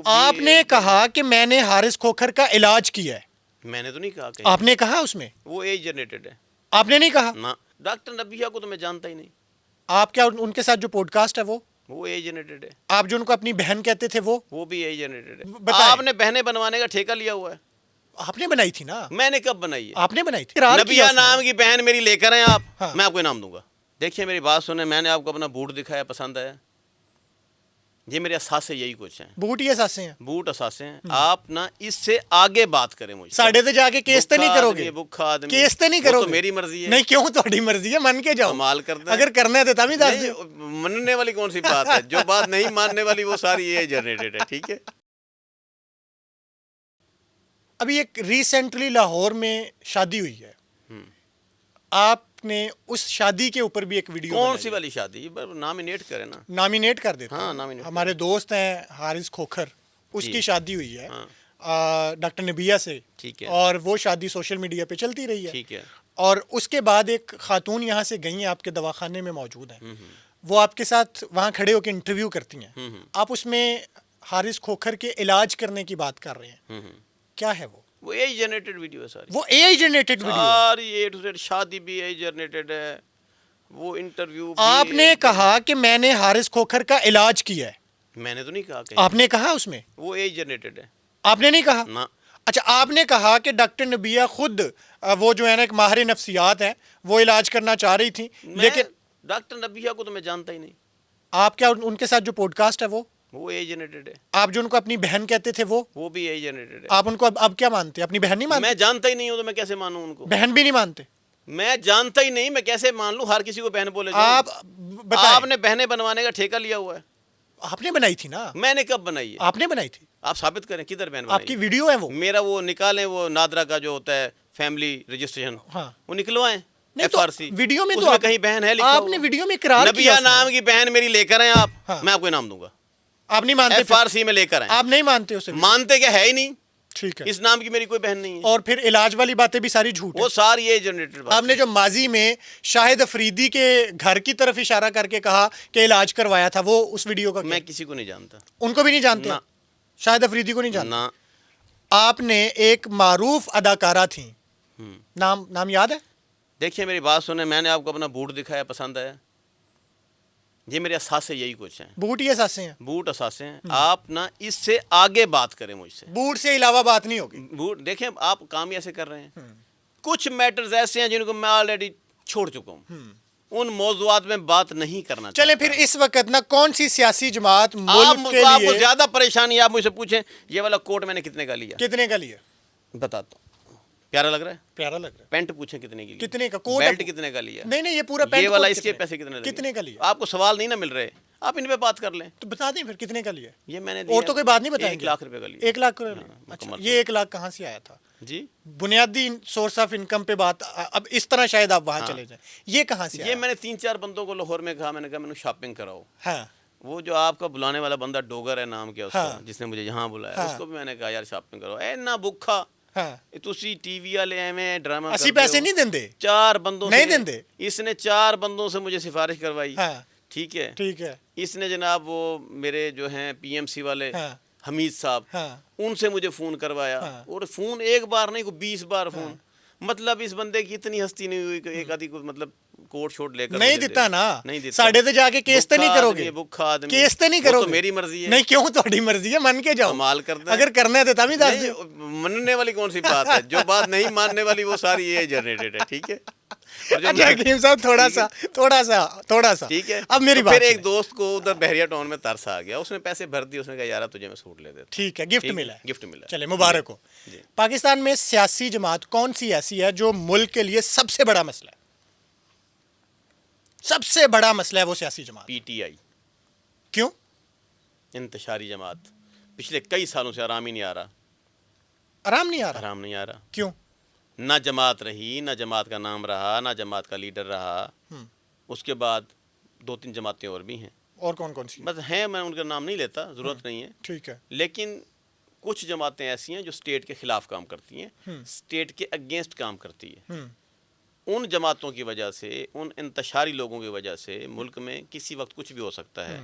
Interview آپ نے کہا کہ میں نے حارث کھوکھر کا علاج کیا ہے. میں نے تو نہیں کہا کہ آپ نے کہا اس میں, وہ ایج جنریٹڈ ہے. آپ نے نہیں کہا. نہ, ڈاکٹر نبیہ کو تو میں جانتا ہی نہیں. آپ کیا ان کے ساتھ جو پوڈ کاسٹ ہے وہ ایج جنریٹڈ ہے. آپ جو ان کو اپنی بہن کہتے تھے وہ بھی ایج جنریٹڈ ہے. بتائیں. آپ نے بہنیں بنوانے کا ٹھیکہ لیا ہوا ہے. آپ نے بنائی تھی نا. میں نے کب بنائی ہے؟ آپ نے بنائی تھی. نبیہ نام کی بہن میری لے کر ہیں آپ. ہاں. میں آپ کو انعام دوں گا. دیکھیے میری بات سنیں, میں نے آپ کو اپنا بوٹ دکھایا, پسند آیا. یہ میرے اثاثے یہی کچھ ہیں. بوٹ ہی اثاثے ہیں. بوٹ اثاثے ہیں. آپ نا اس سے آگے بات کریں مجھ سے. ساڑھے تے جا کے کیس تے نہیں کرو گے. بھوکا آدمی کیس تے نہیں کرو گے. تو میری مرضی ہے. نہیں, کیوں تہاڈی مرضی ہے, من کے جاؤ. کمال کرتا ہے. اگر کرنا ہے تو تب ہی دس دو. مننے والی کون سی بات ہے؟ جو بات نہیں ماننے والی وہ ساری یہ جنریٹڈ ہے. ٹھیک ہے. ابھی ایک ریسنٹلی لاہور میں شادی ہوئی ہے, آپ نے اس شادی کے اوپر بھی ایک ویڈیو. کون سی والی شادی؟ نامینیٹ کریں نا. نامینیٹ کر دیتے ہیں. ہاں, نامینیٹ. ہمارے دوست ہیں حارث کھوکھر, اس کی شادی ہوئی ہے ڈاکٹر نبیہ سے. ٹھیک ہے. اور وہ شادی سوشل میڈیا پہ چلتی رہی ہے. ٹھیک ہے. اور اس کے بعد ایک خاتون یہاں سے گئی ہیں, آپ کے دواخانے میں موجود ہیں, وہ آپ کے ساتھ وہاں کھڑے ہو کے انٹرویو کرتی ہیں. آپ اس میں حارث کھوکھر کے علاج کرنے کی بات کر رہے ہیں. کیا ہے وہ اے آئی جنریٹڈ ویڈیو ہے ساری. وہ اے آئی جنریٹڈ ویڈیو ہے. ساری اے ٹو زیڈ. شادی بھی اے آئی جنریٹڈ ہے, وہ انٹرویو. آپ نے کہا کہ میں نے حارث کھوکھر کا علاج کیا ہے. میں نے تو نہیں کہا کہ آپ نے کہا اس میں. وہ اے آئی جنریٹڈ ہے. آپ نے نہیں کہا. نہ. اچھا, آپ نے کہا کہ ڈاکٹر نبیہ خود وہ جو ہے نا ایک ماہر نفسیات ہیں, وہ علاج کرنا چاہ رہی تھیں, لیکن ڈاکٹر نبیہ کو تو میں جانتا ہی نہیں. آپ کیا ان کے ساتھ جو پوڈ کاسٹ ہے وہ اے جنریٹڈ ہے. آپ جو ان کو اپنی بہن کہتے تھے وہ بھی اے جنریٹڈ ہے. آپ ان کو اب کیا مانتے ہیں؟ اپنی بہن نہیں مانتے؟ میں جانتا ہی نہیں ہوں تو میں کیسے مانوں ان کو؟ بہن بھی نہیں مانتے؟ میں جانتا ہی نہیں, میں کیسے مان لوں؟ ہر کسی کو بہن بولے جاؤں. آپ بتائیں. آپ نے بہنیں بنوانے کا ٹھیکہ لیا ہوا ہے. آپ نے بنائی تھی نا. میں نے کب بنائی ہے؟ آپ نے بنائی تھی. آپ ثابت کریں کدھر بہن بنائی. آپ کی ویڈیو ہے وہ. میرا وہ نکالیں, وہ نادرا کا جو ہوتا ہے فیملی رجسٹریشن, وہ نکلوائیں. ایف آر سی ویڈیو میں اس میں کہیں بہن ہے لکھا. آپ نے ویڈیو میں اقرار کیا. نبیہ نام کی بہن میری لے کر ہیں آپ. میں آپ کو انعام دوں گا. آپ نہیں مانتے؟ ایف آر سی میں لے کر ہیں. آپ نہیں مانتے اسے؟ مانتے کیا ہے ہی نہیں. ٹھیک ہے. اس نام کی میری کوئی بہن نہیں ہے. اور پھر علاج والی باتیں بھی ساری جھوٹ ہیں. وہ ساری یہ جنریٹڈ. آپ نے جو ماضی میں شاہد افریدی کے گھر کی طرف اشارہ کر کے کہا کہ علاج کروایا تھا, وہ اس ویڈیو کا میں کسی کو نہیں جانتا. ان کو بھی نہیں جانتے؟ شاہد افریدی کو نہیں جانتا؟ آپ نے ایک معروف اداکارہ تھیں, نام یاد ہے؟ دیکھیے میری بات سنیں, میں نے آپ کو اپنا بوٹ دکھایا, پسند آیا. یہ میرے اثاثے یہی کچھ ہیں. بوٹ ہی اثاثے ہیں. بوٹ اثاثے ہیں. آپ نا اس سے آگے بات کریں مجھ سے. بوٹ سے علاوہ بات نہیں ہوگی. بوٹ دیکھیں آپ کام ایسے کر رہے ہیں. کچھ میٹرز ایسے ہیں جن کو میں آلریڈی چھوڑ چکا ہوں. ان موضوعات میں بات نہیں کرنا. چلیں پھر اس وقت نا کون سی سیاسی جماعت ملک کے لیے آپ کو زیادہ پریشانی, آپ مجھ سے پوچھیں یہ والا کوٹ میں نے کتنے کا لیا. کتنے کا لیا بتاتا ہوں. پیارا لگ رہا ہے؟ پیارا لگ رہا ہے. پینٹ پوچھیں کتنے کی. کتنے کا کوٹ؟ بیلٹ کتنے کا لیا؟ نہیں یہ پورا پینٹ. یہ والا اس کے پیسے کتنے لگے؟ کتنے کا لیا؟ آپ کو سوال نہیں نا مل رہے, آپ ان پہ بات کر لیں. تو بتا دیں پھر کتنے کا لیا. یہ میں نے اور تو کوئی بات نہیں بتائیں. 1 لاکھ روپے کا لیا. 1 لاکھ. اچھا, یہ 1 لاکھ کہاں سے آیا تھا؟ جی بنیادی سورس آف انکم پہ بات, اب اس طرح شاید آپ وہاں چلے جائیں. یہ کہاں سے؟ یہ میں نے 3-4 بندوں کو لاہور میں کہا, میں نے کہا میں نے شاپنگ کراؤ. ہاں. وہ جو آپ کا بلانے والا بندہ ڈوگر ہے نام کیا اس کا, جس نے مجھے یہاں بلایا, اس کو بھی میں نے کہا یار شاپنگ کرو. اے نہ بھوکا, تسی ٹی وی والے ایویں ڈرامہ کرتے ہو. اسی پیسے نہیں دیندے. 4 بندوں سے نہیں دیندے. اس نے 4 بندوں سے مجھے سفارش کروائی. ٹھیک ہے. ٹھیک ہے. اس نے جناب وہ میرے جو ہیں پی ایم سی والے حمید صاحب, ان سے مجھے فون کروایا. اور فون ایک بار نہیں کو 20 بار فون. مطلب اس بندے کی اتنی ہستی نہیں ہوئی کہ ایک آدھی کو مطلب کوٹ شوٹ لے کر نہیں دیتا نا. ساڑھے تے جا کے کیس تے نہیں کرو گے. کیس تے نہیں کرو گے. میری مرضی ہے. نہیں, کیوں تہاڈی مرضی ہے, من کے جاؤ. کمال کرتا ہے. اگر کرنا ہے تو تب ہی دس دو. مننے والی کون سی بات ہے؟ جو بات نہیں ماننے والی وہ ساری یہ جنریٹڈ ہے. ٹھیک ہے. اچھا حکیم صاحب, تھوڑا سا ٹھیک ہے. اب میری بات. پھر ایک دوست کو ادھر بحریہ ٹاؤن میں ترس آ گیا, اس نے پیسے بھر دیے, اس نے کہا یار تجھے میں سوٹ لے دیتا. ٹھیک ہے, گفٹ ملا. گفٹ ملا. چلے مبارک ہو. پاکستان میں سیاسی جماعت کون سی ایسی ہے جو ملک کے لیے سب سے بڑا مسئلہ ہے؟ سب سے بڑا مسئلہ ہے وہ سیاسی جماعت. P T I. کیوں؟ انتشاری جماعت. پچھلے کئی سالوں سے آرام ہی نہیں آ رہا. آرام نہیں آ رہا؟ آرام نہیں آ رہا. کیوں؟ نہ جماعت رہی, نہ جماعت کا نام رہا, نہ جماعت کا لیڈر رہا. اس کے بعد 2-3 جماعتیں اور بھی ہیں. اور کون سی بس ہیں, میں ان کا نام نہیں لیتا, ضرورت نہیں ہے. ٹھیک ہے. لیکن کچھ جماعتیں ایسی ہیں جو اسٹیٹ کے خلاف کام کرتی ہیں, اسٹیٹ کے اگینسٹ کام کرتی ہے. ان جماعتوں کی وجہ سے, ان انتشاری لوگوں کی وجہ سے ملک میں کسی وقت کچھ بھی ہو سکتا ہے.